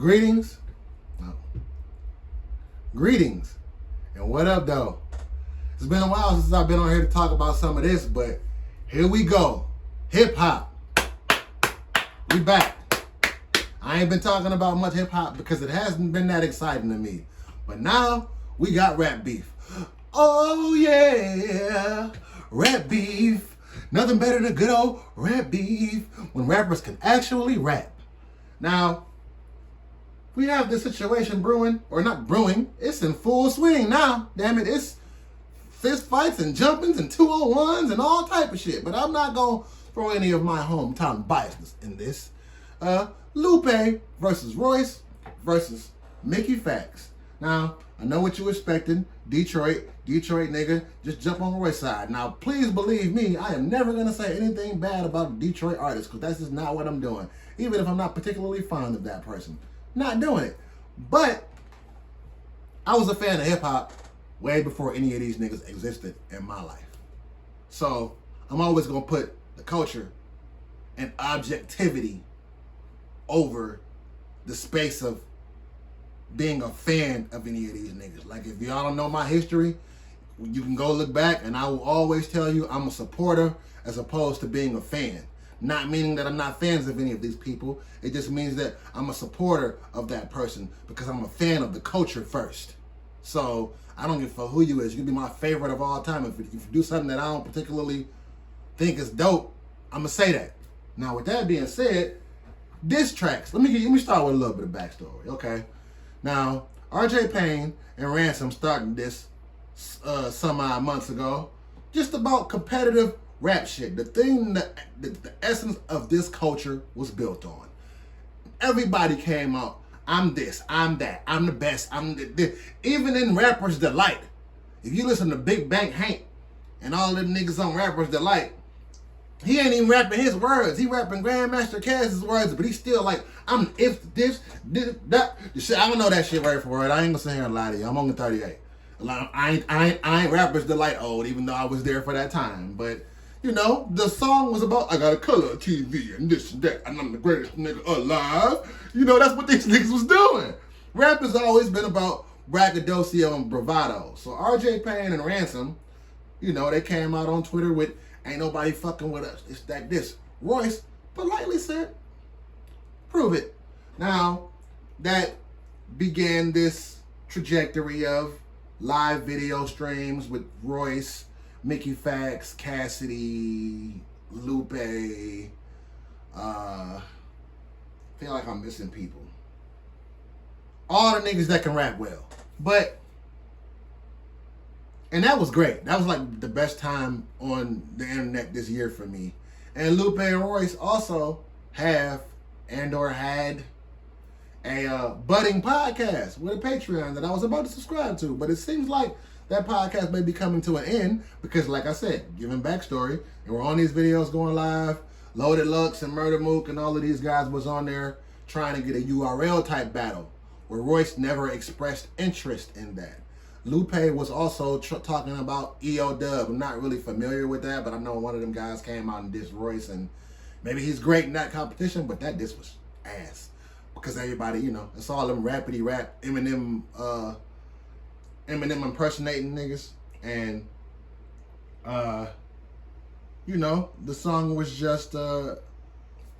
Greetings. No. Greetings. And what up, though? It's been a while since I've been on here to talk about some of this, but here we go. Hip hop. We back. I ain't been talking about much hip hop because it hasn't been that exciting to me. But now we got rap beef. Oh yeah, rap beef. Nothing better than good old rap beef when rappers can actually rap. Now, we have this situation brewing, or not brewing, it's in full swing now. Damn it, it's fist fights and jumpings and 201s and all type of shit. But I'm not going to throw any of my hometown biasness in this. Lupe versus Royce versus Mickey Factz. Now, I know what you expecting. Detroit nigga, just jump on Royce's side. Now, please believe me, I am never going to say anything bad about a Detroit artist because that's just not what I'm doing. Even if I'm not particularly fond of that person. Not doing it. But I was a fan of hip-hop way before any of these niggas existed in my life. So, I'm always going to put the culture and objectivity over the space of being a fan of any of these niggas. Like, if y'all don't know my history, you can go look back, and I will always tell you I'm a supporter as opposed to being a fan. Not meaning that I'm not fans of any of these people. It just means that I'm a supporter of that person because I'm a fan of the culture first. So, I don't give a fuck who you is. You can be my favorite of all time. If you do something that I don't particularly think is dope, I'm going to say that. Now, with that being said, diss tracks. Let me start with a little bit of backstory, okay? Now, RJ Payne and Ransom started this some odd months ago, just about competitive rap shit. The thing that the essence of this culture was built on. Everybody came out. I'm this, I'm that, I'm the best, I'm the. Even in Rapper's Delight, if you listen to Big Bank Hank and all them niggas on Rapper's Delight, he ain't even rapping his words. He rapping Grandmaster Caz's words, but he's still like, I'm if this, that. Shit, I don't know that shit word for word. I ain't gonna sit here and lie to you. I'm only 38. I ain't Rapper's Delight old, even though I was there for that time. But, you know, the song was about, I got a color TV and this and that, and I'm the greatest nigga alive. You know, that's what these niggas was doing. Rap has always been about braggadocio and bravado. So RJ Payne and Ransom, you know, they came out on Twitter with, ain't nobody fucking with us. It's that this. Royce politely said, prove it. Now, that began this trajectory of live video streams with Royce, Mickey Factz, Cassidy, Lupe. Feel like I'm missing people. All the niggas that can rap well. But, and that was great. That was like the best time on the internet this year for me. And Lupe and Royce also have and or had a budding podcast with a Patreon that I was about to subscribe to. But it seems like that podcast may be coming to an end because, like I said, giving backstory, and we're on these videos going live. Loaded Lux and Murder Mook and all of these guys was on there trying to get a URL type battle where Royce never expressed interest in that. Lupe was also talking about EO Dub. I'm not really familiar with that, but I know one of them guys came out and dissed Royce, and maybe he's great in that competition, but that diss was ass. Because everybody, you know, it's all them rapidy rap, Eminem impersonating niggas. And, you know, the song was just, no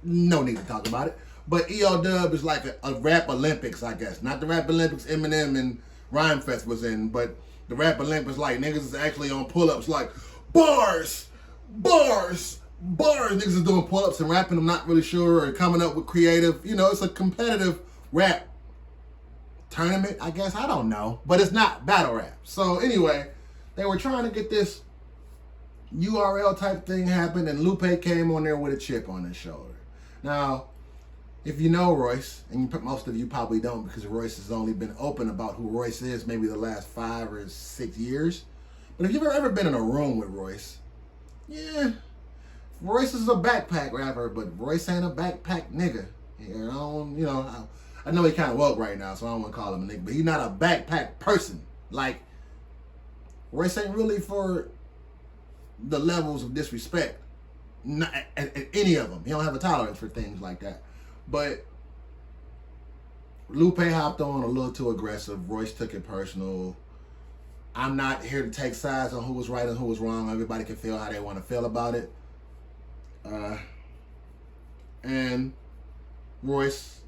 need to talk about it. But EO Dub is like a rap Olympics, I guess. Not the rap Olympics Eminem and Rhyme Fest was in, but the rap Olympics, like, niggas is actually on pull-ups, like, bars. Niggas is doing pull-ups and rapping, I'm not really sure, or coming up with creative. You know, it's a competitive rap tournament, I guess. I don't know. But it's not battle rap. So, anyway, they were trying to get this URL type thing happen, and Lupe came on there with a chip on his shoulder. Now, if you know Royce, and most of you probably don't because Royce has only been open about who Royce is maybe the last 5 or 6 years. But if you've ever been in a room with Royce, yeah, Royce is a backpack rapper, but Royce ain't a backpack nigga. I know he kind of woke right now, so I don't want to call him a nigga, but he's not a backpack person. Like, Royce ain't really for the levels of disrespect. Not, at any of them. He don't have a tolerance for things like that. But Lupe hopped on a little too aggressive. Royce took it personal. I'm not here to take sides on who was right and who was wrong. Everybody can feel how they want to feel about it. And Royce,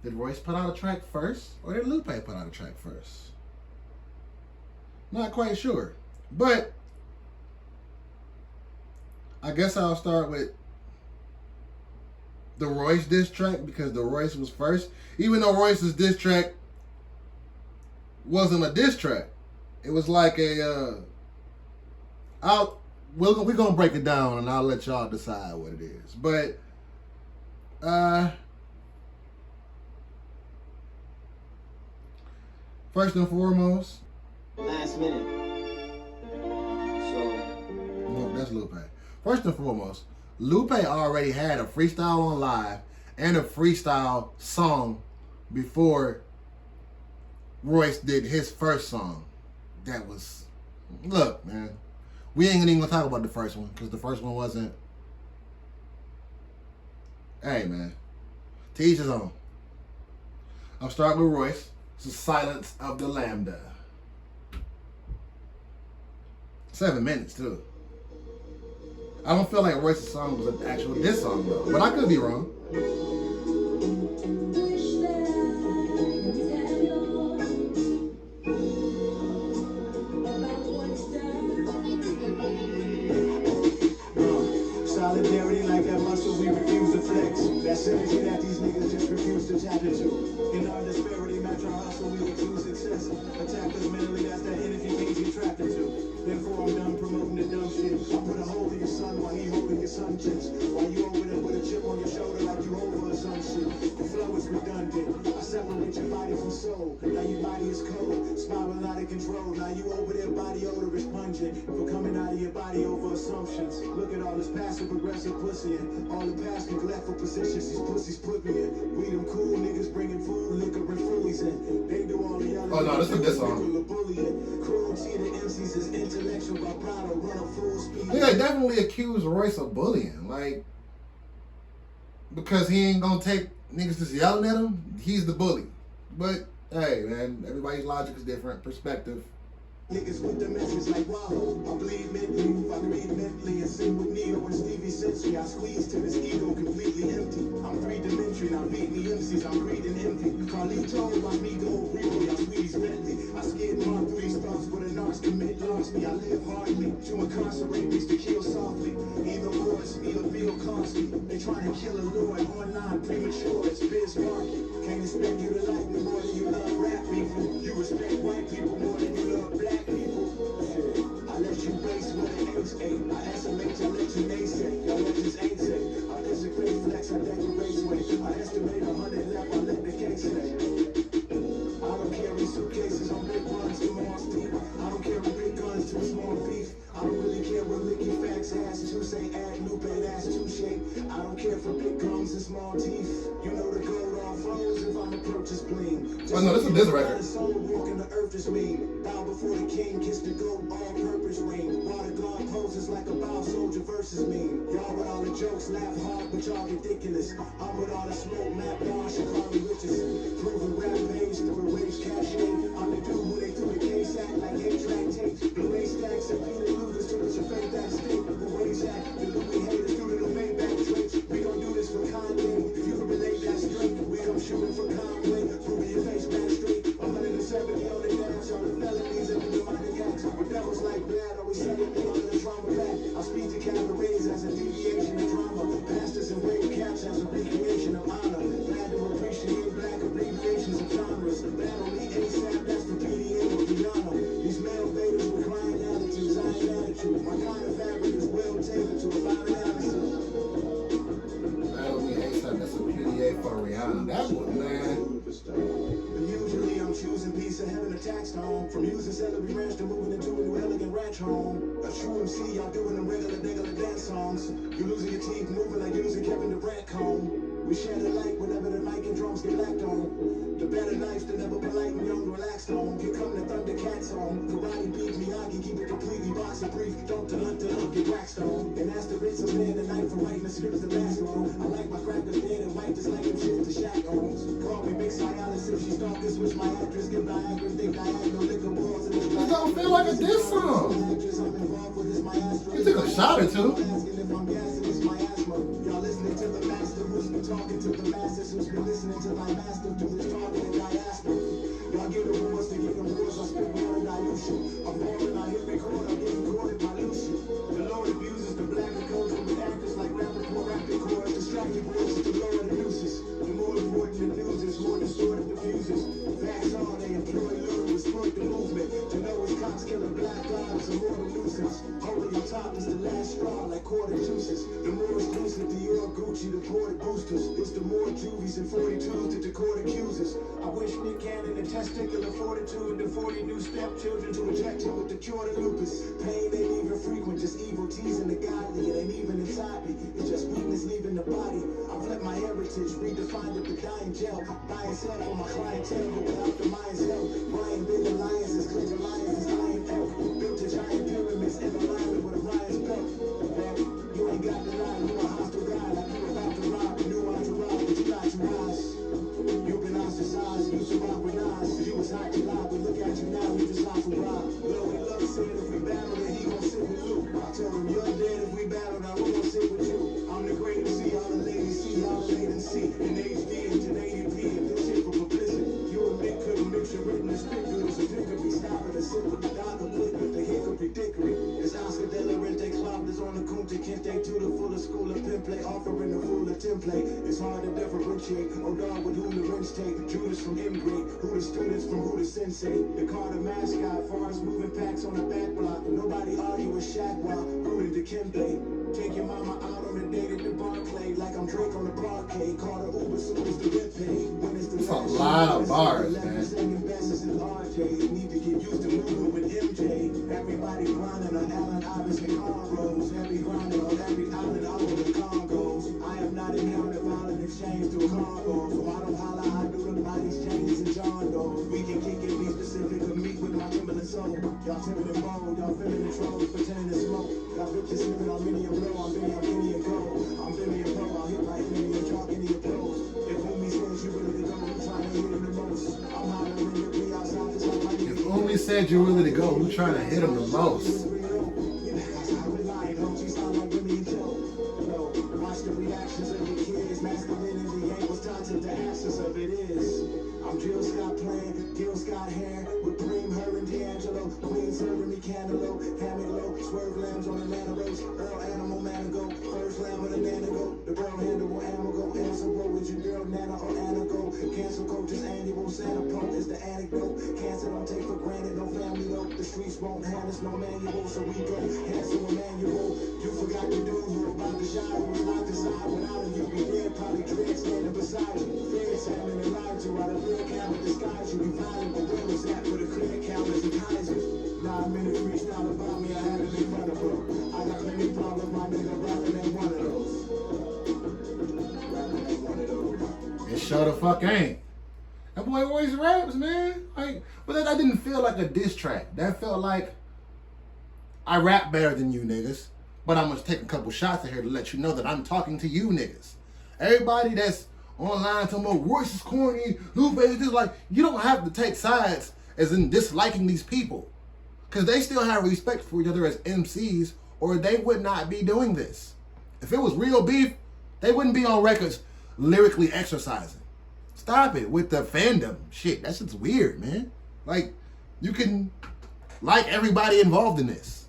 did Royce put out a track first, or did Lupe put out a track first? Not quite sure. But I guess I'll start with the Royce diss track, because the Royce was first. Even though Royce's diss track wasn't a diss track. It was like a we're gonna break it down and I'll let y'all decide what it is. But first and foremost, last minute. So no, that's Lupe. First and foremost, Lupe already had a freestyle on live and a freestyle song before Royce did his first song. That was, look, man, we ain't even gonna talk about the first one because the first one wasn't. Hey, man, to each his own. I'll start with Royce. It's the Silence of the Lambda. 7 minutes too. I don't feel like Royce's song was an actual diss song though, but I could be wrong. solidarity like that muscle we refuse to flex. That synergy that these niggas just refuse to tap into. In our disparity, match our hustle, we refuse success. Attack us mentally, that's that energy cage we trapped into. Therefore I'm done promoting the dumb shit. I put a hole in your son while he holding your sun chips. While you over there with a chip on your shoulder like you over or some shit. The flow is redundant. I separate your body from soul. Now your body is cold, spiraling out of control. Now you over there, body odor is pungent. For coming out of your body over assumptions. Look at all this passive aggressive pussy and all the past neglectful positions these pussies put me in. We them cool niggas bringing food, liquor, and foolies in. They do all the yelling. Oh no, this is this song. Cruelty to MCs is intellectual vibrato, run a full speed. Yeah, definitely accused Royce of bullying, like, because he ain't gonna take niggas just yelling at him. He's the bully. But hey, man, everybody's logic is different, perspective. Niggas with the message like Wahoo. I bleed mentally, if I read mentally and sing with Neo and Stevie Sensory. I squeeze till his ego completely empty. I'm three-dimensional, now beat me MCs, I'm breathing empty. Carlito, my amigo, really, I squeeze Bentley. I skid mark through these thoughts, but a narcs commit lost me. I live hardly, to incarcerate means to kill softly. Either war is me or Bill Cosby. They trying to kill a lord online, premature, it's biz market. Can't expect you to like me more than you love rap people. You respect white people more than you love black people. I let you waste what it ain't ain't. I estimate I let you naysay. Your legends ain't safe. I desecrate flex, I decorate way. I estimate 100 left, I let the cake say. I don't carry suitcases on big runs to more steep. I don't carry big guns to small beef. I don't really care what Licky Factz has to say. Add Lupe, that's too shape. I don't care for big gums and small teeth. You know the gold all froze if I'm a purchase bling. Oh no, this is this record. Soul walking the earth is mean. Bow before the king, kiss the goat, all purpose ring. Water guard poses like a bow soldier versus me. Y'all with all the jokes, laugh hard, but y'all ridiculous. I'm with all the smoke, Matt Barr, Shakari Richardson. Proven rap page through a wage cachet. I'm the dude who they threw the case at like A-track tape. Blue A stacks and Peter Luther's to the fake that state. The wage act, the Louis haters through the Maybach drapes. We gon' do this for Kanye. If you can relate that straight, we come shooting for Conway. Prove your face back straight. 170 on the dash, all the felonies and the demonic acts. With devils like that, always sending me on the trauma back. I speak to cabarets as a deviation of drama. Pastors and wave caps as a recreation of honor. Glad to appreciate black abbreviations of genres. Battle me ASAP, that's for PDA or Rihanna. These male faders with crying attitudes, I ain't attitude. My kind of fabric is well tailored to a violent attitude. Battle me ASAP, that's a PDA for Rihanna. That one, man. Usually I'm choosing peace ahead of the tax home. From using celery ranch to moving into a new elegant ranch home. A true MC, y'all doing them regular dance songs. You losing your teeth, moving like using Kevin Durant comb. We shed a light whenever the mic and drums get lacked on. The better knives, the never polite and young relaxed on. Here come the Thundercats on. Karate beat me, I can keep it completely boxing brief. Don't get waxed on. And that's the rinse of man tonight for writing the scripts that last long. I like my crackers dead and white, just like them shit to Shaq owns. Call me big dialysis, she stalkers, switch my actress, give Viagra, think I had no liquor balls in this. It don't feel like a diss song. You took a shot or two. Y'all listening to the master who's been talking to the masses, who's been listening to my master do his talking in diaspora. Y'all give the awards to give them awards, I spit more than dilution. I'm boring, I hit record, I'm getting caught in my Lucian. The Lord abuses the black and goes with actors like rapping, rapping chords, distracted voices, the Lord abuses. The more important the news is, more distorted the fuses. Facts are, they employ lure to exploit the movement. To know it's cops killing black lives, a mortal nuisance. Holding on top is the last straw, like quarter juices. The more exclusive, Dior, Gucci, the ported boosters. It's the more juvies and 42s that the court accuses. I wish Nick Cannon the testicular fortitude, the 40 new stepchildren to inject him with the cure to lupus. Pain ain't even frequent, just evil teasing the godly. It ain't even inside me, it's just weakness leaving the body. I've let my heritage redefined it with dying gel. Buy and sell for my clientele, but without the mind's help. Ryan big alliances, clinch alliances, iron elk. Built a giant pyramids in alignment with Orion's belt. Well, you ain't got the line, you a hostile guy, like you about to rob the new entourage, but you got to rise. You've been ostracized, you survived with eyes. You was hot July, but look at you now, you just lost a ride. Lord, we love saying if we battle, then he gon' sit with Luke. I told him, you're dead if we battle, now we gon' sit with you. I'm the great MC, all the ladies see, all the ladies see. In HD and 1080p, and this shit for publicity. You and Nick couldn't mix your written and spit good, so pick up, be stopping to sit with the doctor, quick with the hiccup, dickory. It's Oscar de la Rente, Clouders on the Kunta Kinte, to the fullest school of pimplay, offering the fuller template. It's hard to differentiate, oh dog, with whom the wrench take. Judas from M-grade, who the students from who the sensei. The Carter mascot, Forrest moving packs on the back block. Nobody argue with Shaq while rooting to Kempe. Take your mama out on a date at the Barclay, like I'm Drake on the parquet. Carter Uber soon as the rent paid. When it's the That's a lot of bars, man. Second best is RJ. Need to get used to moving with MJ. Everybody grinding on Allen Iverson cornrows. Every grinding on every island out of the Congos. I have not encountered violent exchange through Congo, so I don't holla, I do the bodies changes and John Doe. We can kick it, be specific, or meet with my Timberland soul. Y'all timid and bold, y'all feeling the trolls, pretending to smoke. Y'all bitches slipping on mini and low, I'm Vinny and gold. I'm Vinny and Pro, I'll hit my enemy and chalk any of those. If Umi says you really to go, who trying to hit him the most? I'm hollering at me outside, just like my nigga. If Umi said you're willing to go, who trying to hit him the most? Watch the reactions of your kids. Masculinity ain't what's taught to the absence of it is. I'm Jill Scott playing, Gil Scott hair with Bream, her and D'Angelo. Queen serving me cantaloupe, hammock low, swerve lambs on Atlanta roast. Earl animal manigo, first lamb with a nanago. The bro handle ammo go, answer roll with your girl Nana or Anna go. Cancel coaches annual, Santa Pro is the anecdote. Cancer don't take for granted, no family though. The streets won't hand us no manual, so we go cancel a manual. You forgot to do, you about to shine, it was not decide without you be dead, probably dread standing beside you. Fed salmon and lied to out of real camera disguise you. Be violent, but where was that for the clear cameras and Kaisers? 9 minutes freestyle about me, I had to be credible. I got plenty problems, my nigga, rapping ain't one of those. Rapping ain't one of those. It sure the fuck ain't. That boy always raps, man. Like, but that didn't feel like a diss track. That felt like I rap better than you niggas, but I'm gonna take a couple shots in here to let you know that I'm talking to you niggas. Everybody that's online talking about Royce is corny, Lupe is this, like, you don't have to take sides as in disliking these people, because they still have respect for each other as MCs, or they would not be doing this. If it was real beef, they wouldn't be on records lyrically exercising. Stop it with the fandom shit. That shit's weird, man. Like, you can like everybody involved in this.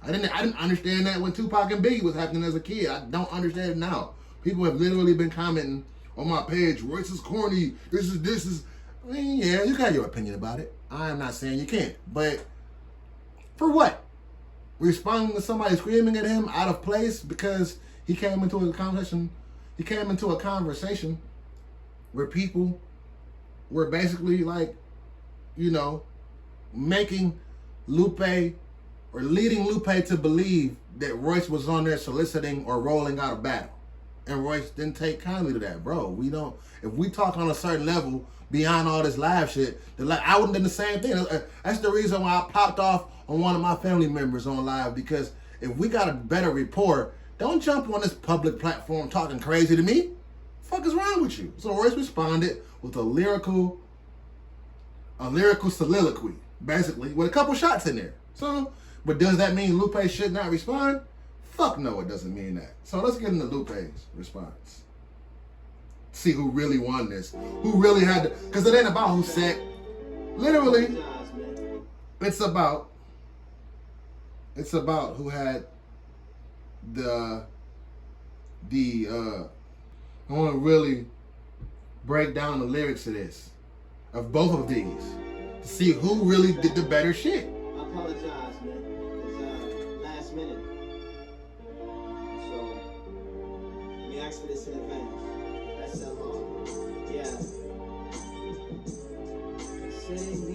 I didn't understand that when Tupac and Biggie was happening as a kid. I don't understand it now. People have literally been commenting on my page, Royce is corny, this is, I mean, yeah, you got your opinion about it. I'm not saying you can't, but for what? Responding to somebody screaming at him out of place because he came into a conversation where people were basically like, you know, making Lupe or leading Lupe to believe that Royce was on there soliciting or rolling out a battle. And Royce didn't take kindly to that, bro. We don't. If we talk on a certain level beyond all this live shit, I wouldn't do the same thing. That's the reason why I popped off on one of my family members on live, because if we got a better rapport, don't jump on this public platform talking crazy to me. Fuck is wrong with you? So Royce responded with a lyrical soliloquy, basically, with a couple shots in there. So, but does that mean Lupe should not respond? Fuck no, it doesn't mean that. So let's get into Lupe's response. See who really won this. Who really had to, because it ain't about who said. Literally, it's about who had I want to really break down the lyrics of this, of both of these, to see who really did the better shit. I apologize, man. It's last minute. So, let me ask for this in advance. That's yeah. Sitting